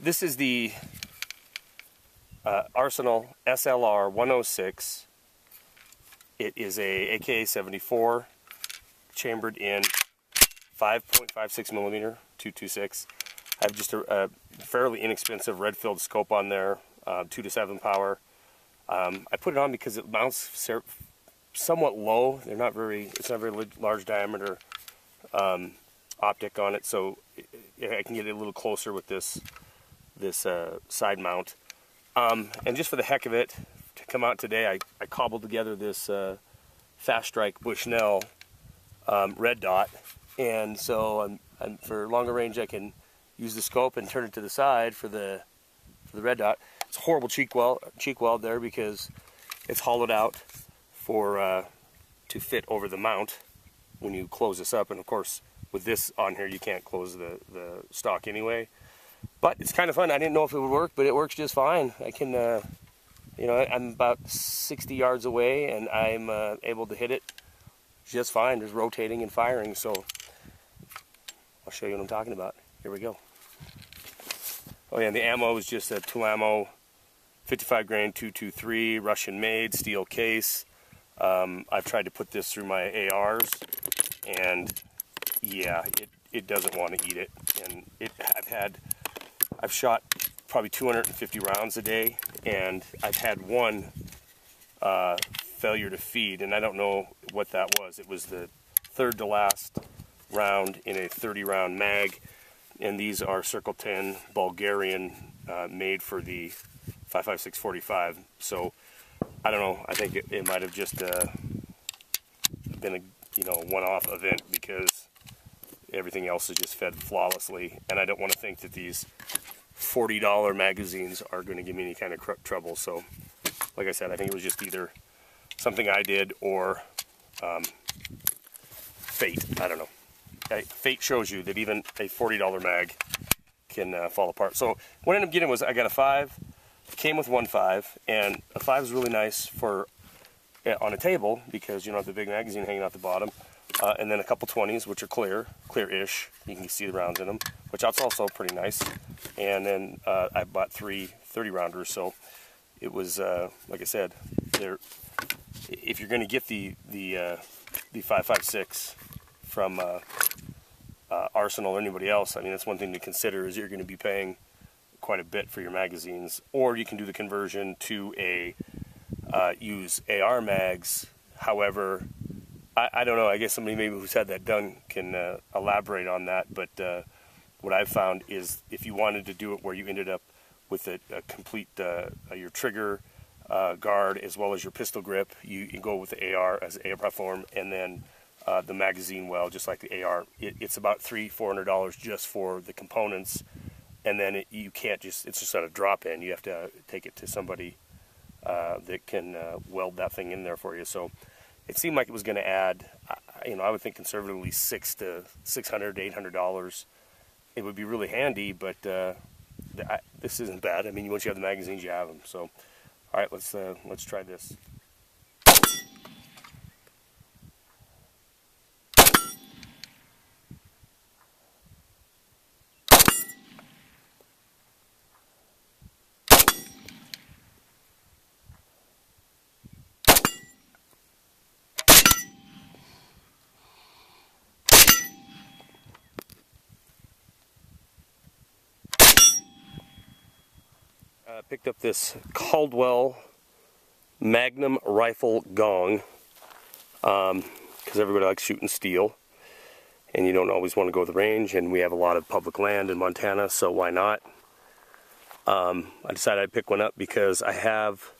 This is the Arsenal SLR 106. It is a AK-74 chambered in 5.56 millimeter 226. I have just a fairly inexpensive red-filled scope on there, 2 to 7 power. I put it on because it mounts somewhat low. It's not very large diameter optic on it, so I can get it a little closer with this side mount. And just for the heck of it, to come out today, I cobbled together this Fast Strike Bushnell red dot, and so for longer range I can use the scope and turn it to the side for the red dot. It's a horrible cheek weld there because it's hollowed out for to fit over the mount when you close this up, and of course with this on here you can't close the stock anyway. But it's kind of fun. I didn't know if it would work, but it works just fine. I can, you know, I'm about 60 yards away and I'm able to hit it just fine. There's rotating and firing, so I'll show you what I'm talking about. Here we go. Oh yeah, and the ammo is just a tool ammo, 55 grain 223, Russian made, steel case. I've tried to put this through my ARs, and yeah, it doesn't want to eat it. And I've shot probably 250 rounds a day, and I've had one failure to feed, and I don't know what that was. It was the third to last round in a 30 round mag, and these are Circle 10 Bulgarian, made for the 5.56 .45. So I don't know, I think it might have just been a one-off event, because everything else is just fed flawlessly, and I don't want to think that these $40 magazines are going to give me any kind of trouble. So like I said, I think it was just either something I did or fate. I don't know. Fate shows you that even a $40 mag can fall apart. So what I ended up getting was I got a 5. It came with 1.5, and a 5 is really nice for on a table because you don't have the big magazine hanging out the bottom. And then a couple 20s, which are clear-ish. You can see the rounds in them, which that's also pretty nice. And then I bought 3 30-rounders, so it was, like I said, if you're going to get the 5.56 from Arsenal or anybody else, I mean, that's one thing to consider, is you're going to be paying quite a bit for your magazines. Or you can do the conversion to use AR mags. However, I don't know, I guess somebody maybe who's had that done can elaborate on that, but what I've found is if you wanted to do it where you ended up with a complete, your trigger guard as well as your pistol grip, you go with the AR as an AR platform, and then the magazine well, just like the AR. It's about $300-400 just for the components, and then you can't it's just not a drop-in. You have to take it to somebody that can weld that thing in there for you. So it seemed like it was going to add, I would think conservatively $600 to $800. It would be really handy, but this isn't bad. I mean, once you have the magazines, you have them. So, all right, let's try this. I picked up this Caldwell Magnum rifle gong because everybody likes shooting steel, and you don't always want to go to the range, and we have a lot of public land in Montana, so why not? I decided I'd pick one up because I have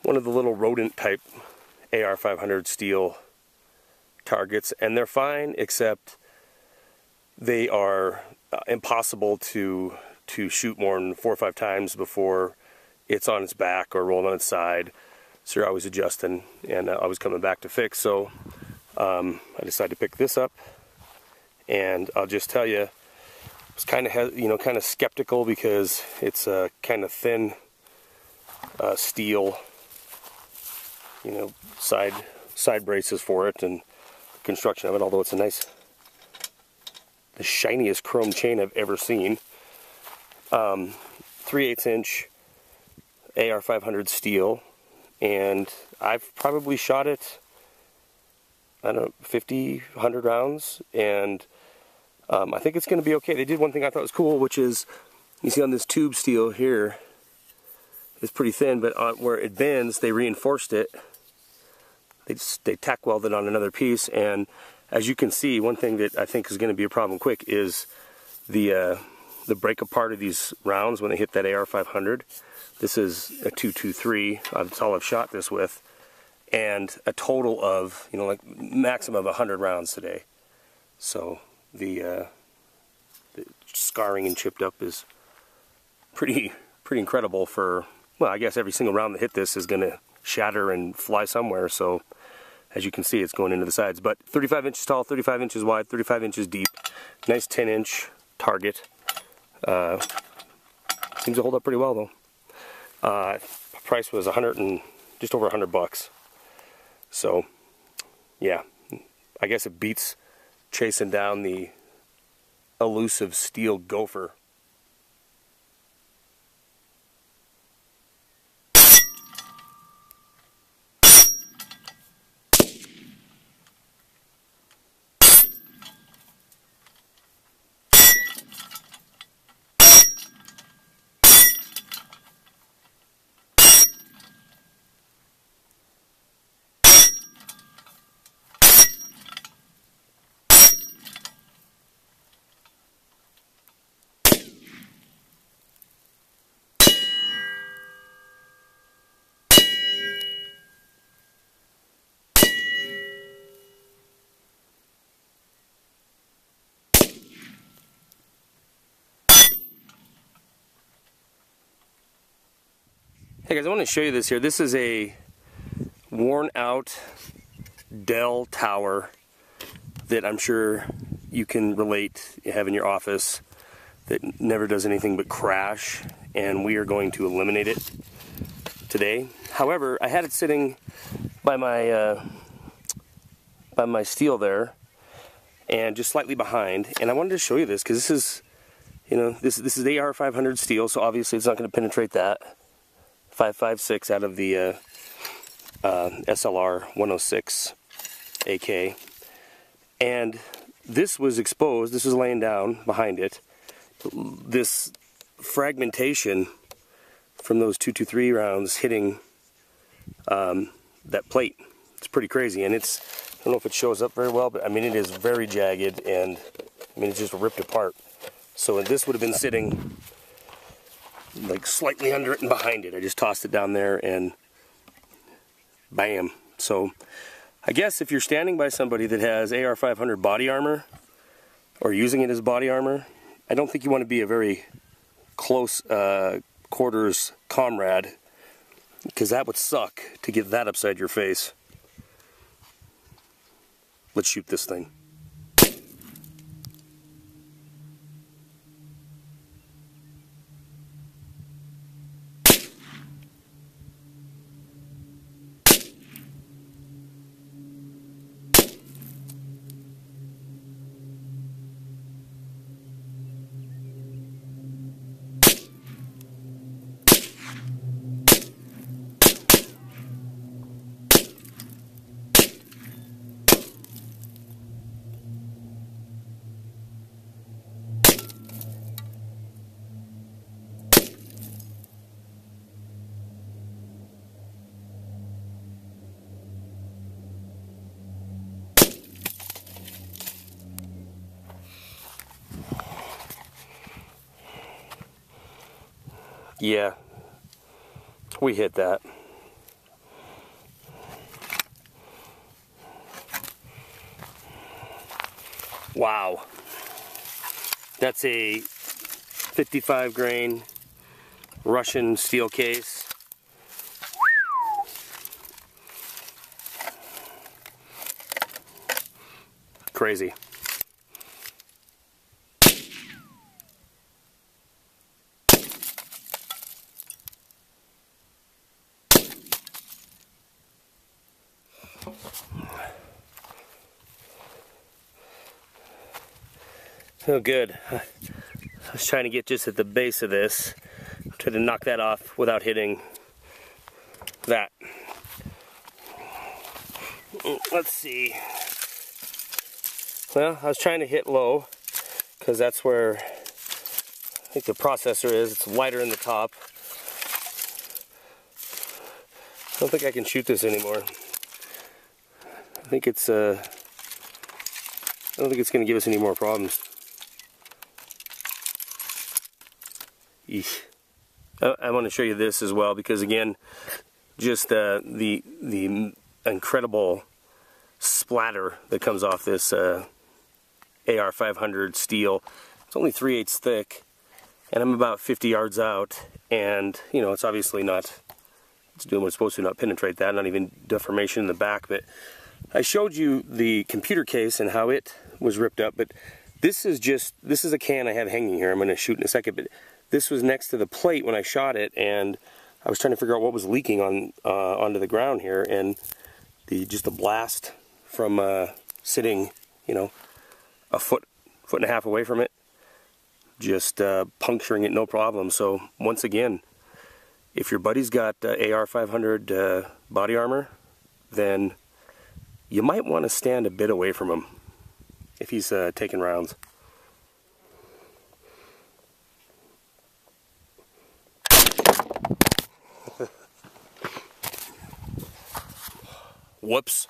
one of the little rodent type AR-500 steel targets, and they're fine, except they are impossible to shoot more than 4 or 5 times before it's on its back or rolled on its side. So you're always adjusting, and always coming back to fix. So I decided to pick this up, and I'll just tell you, I was kind of skeptical because it's a kind of thin steel, side braces for it, and the construction of it. Although it's the shiniest chrome chain I've ever seen. 3/8 inch AR 500 steel, and I've probably shot it, I don't know, 50, 100 rounds, and I think it's going to be okay. They did one thing I thought was cool, which is, you see on this tube steel here, it's pretty thin, but where it bends, they reinforced it. They tack welded on another piece, and as you can see, one thing that I think is going to be a problem quick is the break apart of these rounds when they hit that AR 500. This is a 223. That's all I've shot this with, and a total of, you know, like maximum of 100 rounds today. So the scarring and chipped up is pretty incredible for, well, I guess every single round that hit this is going to shatter and fly somewhere. So as you can see, it's going into the sides. But 35 inches tall, 35 inches wide, 35 inches deep. Nice 10-inch target. Seems to hold up pretty well though. Price was just over $100. So yeah, I guess it beats chasing down the elusive steel gopher. Hey guys, I want to show you this here. This is a worn out Dell tower that I'm sure you can relate, you have in your office, that never does anything but crash, and we are going to eliminate it today. However, I had it sitting by my steel there, and just slightly behind, and I wanted to show you this because this is, you know, this is AR 500 steel, so obviously it's not going to penetrate that. 5.56 out of the SLR 106 AK, and this was exposed. This was laying down behind it. This fragmentation from those 223 rounds hitting that plate, it's pretty crazy, and it's, I don't know if it shows up very well, but I mean it is very jagged, and I mean it's just ripped apart. So this would have been sitting like slightly under it and behind it. I just tossed it down there and bam. So I guess if you're standing by somebody that has AR 500 body armor or using it as body armor, I don't think you want to be a very close quarters comrade, because that would suck to get that upside your face. Let's shoot this thing. Yeah, we hit that. Wow. That's a 55 grain Russian steel case. Crazy. Oh, good. I was trying to get just at the base of this, try to knock that off without hitting that. Let's see. Well, I was trying to hit low because that's where I think the processor is. It's lighter in the top. I don't think I can shoot this anymore. I think it's I don't think it's going to give us any more problems. Eesh. I want to show you this as well because again, just the incredible splatter that comes off this AR500 steel. It's only 3/8 thick, and I'm about 50 yards out, and you know it's obviously not. It's doing what it's supposed to, not penetrate that, not even deformation in the back. But I showed you the computer case and how it was ripped up, but this is a can I have hanging here. I'm going to shoot in a second, but this was next to the plate when I shot it, and I was trying to figure out what was leaking on onto the ground here, and just the blast from sitting, you know, a foot and a half away from it, just puncturing it no problem. So once again, if your buddy's got AR500 body armor, then you might want to stand a bit away from him if he's taking rounds. Whoops.